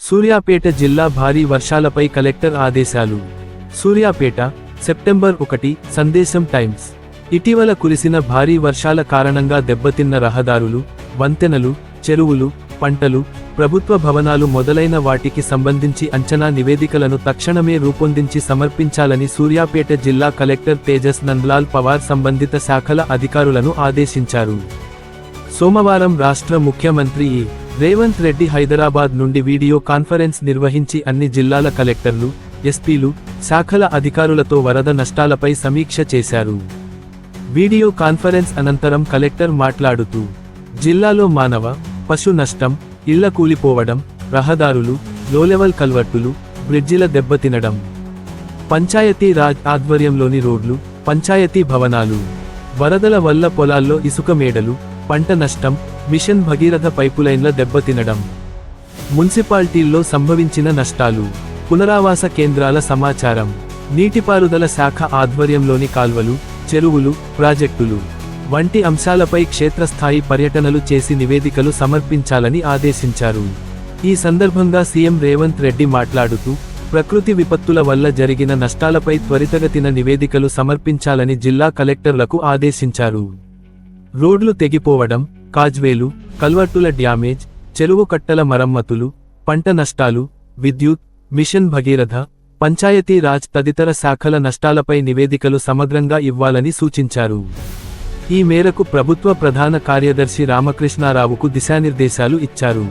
సూర్యాపేట జిల్లా భారీ వర్షాలపై కలెక్టర్ ఆదేశాలు. సూర్యాపేట, సెప్టెంబర్ 1. సందేశం టైమ్స్. ఇటీవల కురిసిన భారీ వర్షాల కారణంగా దెబ్బతిన్న రహదారులు, వంతెనలు, చెరువులు, పంటలు, ప్రభుత్వ భవనాలు మొదలైన వాటికి సంబంధించి అంచనా నివేదికలను తక్షణమే రూపొందించి సమర్పించాలని సూర్యాపేట జిల్లా కలెక్టర్ తేజస్ నందలాల్ పవార్ సంబంధిత శాఖల అధికారులను ఆదేశించారు. సోమవారం రాష్ట్ర ముఖ్యమంత్రి రేవంత్ రెడ్డి హైదరాబాద్ నుండి వీడియో కాన్ఫరెన్స్ నిర్వహించి అన్ని జిల్లాల కలెక్టర్లు, ఎస్పీలు, శాఖల అధికారులతో వరద నష్టాలపై సమీక్ష చేశారు. వీడియో కాన్ఫరెన్స్ అనంతరం కలెక్టర్ మాట్లాడుతూ, జిల్లాలో మానవ, పశు నష్టం, ఇళ్ల కూలిపోవడం, రహదారులు, లోలెవల్ కల్వర్టులు, బ్రిడ్జిల దెబ్బతినడం, పంచాయతీ రాజ్ ఆధ్వర్యంలోని రోడ్లు, పంచాయతీ భవనాలు, వరదల వల్ల పొలాల్లో ఇసుక మేడలు, పంట నష్టం, మిషన్ భగీరథ పైపులైన్ల దెబ్బతినడం, మున్సిపాలిటీల్లో సంభవించిన నష్టాలు, పునరావాస కేంద్రాల సమాచారం, నీటిపారుదల శాఖ ఆధ్వర్యంలోని కాల్వలు, చెరువులు, ప్రాజెక్టులు వంటి అంశాలపై క్షేత్రస్థాయి పర్యటనలు చేసి నివేదికలు సమర్పించాలని ఆదేశించారు. ఈ సందర్భంగా సీఎం రేవంత్ రెడ్డి మాట్లాడుతూ, ప్రకృతి విపత్తుల వల్ల జరిగిన నష్టాలపై త్వరితగతిన నివేదికలు సమర్పించాలని జిల్లా కలెక్టర్లకు ఆదేశించారు. రోడ్లు తెగిపోవడం, కాజ్వేలు, కల్వర్టుల డ్యామేజ్, చెరువు కట్టల మరమ్మతులు, పంట నష్టాలు, విద్యుత్, మిషన్ భగీరథ, పంచాయతీ రాజ్ తదితర శాఖల నష్టాలపై నివేదికలు సమగ్రంగా ఇవ్వాలని సూచించారు. ఈ మేరకు ప్రభుత్వ ప్రధాన కార్యదర్శి రామకృష్ణారావుకు దిశానిర్దేశాలు ఇచ్చారు.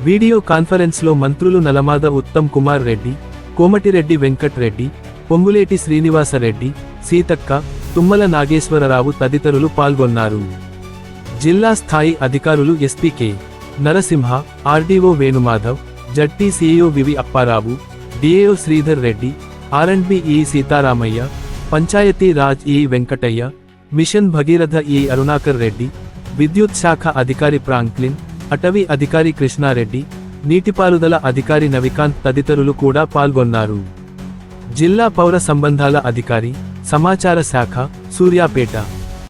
వీడియో కాన్ఫరెన్స్లో మంత్రులు నలమాద ఉత్తమ్ కుమార్ రెడ్డి, కోమటిరెడ్డి వెంకట్ రెడ్డి, పొంగులేటి శ్రీనివాసరెడ్డి, సీతక్క, తుమ్మల నాగేశ్వరరావు తదితరులు పాల్గొన్నారు. జిల్లా స్థాయి అధికారులు SP K. Narasimha, RDO Venumadhav, ZP CEO VV Apparao, DAO Sridhar Reddy, R and B E Sitaramayya, panchayat Raj ఈ వెంకటయ్య, మిషన్ భగీరథ ఈ అరుణాకర్ రెడ్డి, విద్యుత్ శాఖ అధికారి ఫ్రాంక్లిన్, అటవీ అధికారి కృష్ణారెడ్డి, నీటిపారుదల అధికారి నవికాంత్ తదితరులు కూడా పాల్గొన్నారు. జిల్లా పౌర సంబంధాల అధికారి, సమాచార శాఖ, సూర్యాపేట.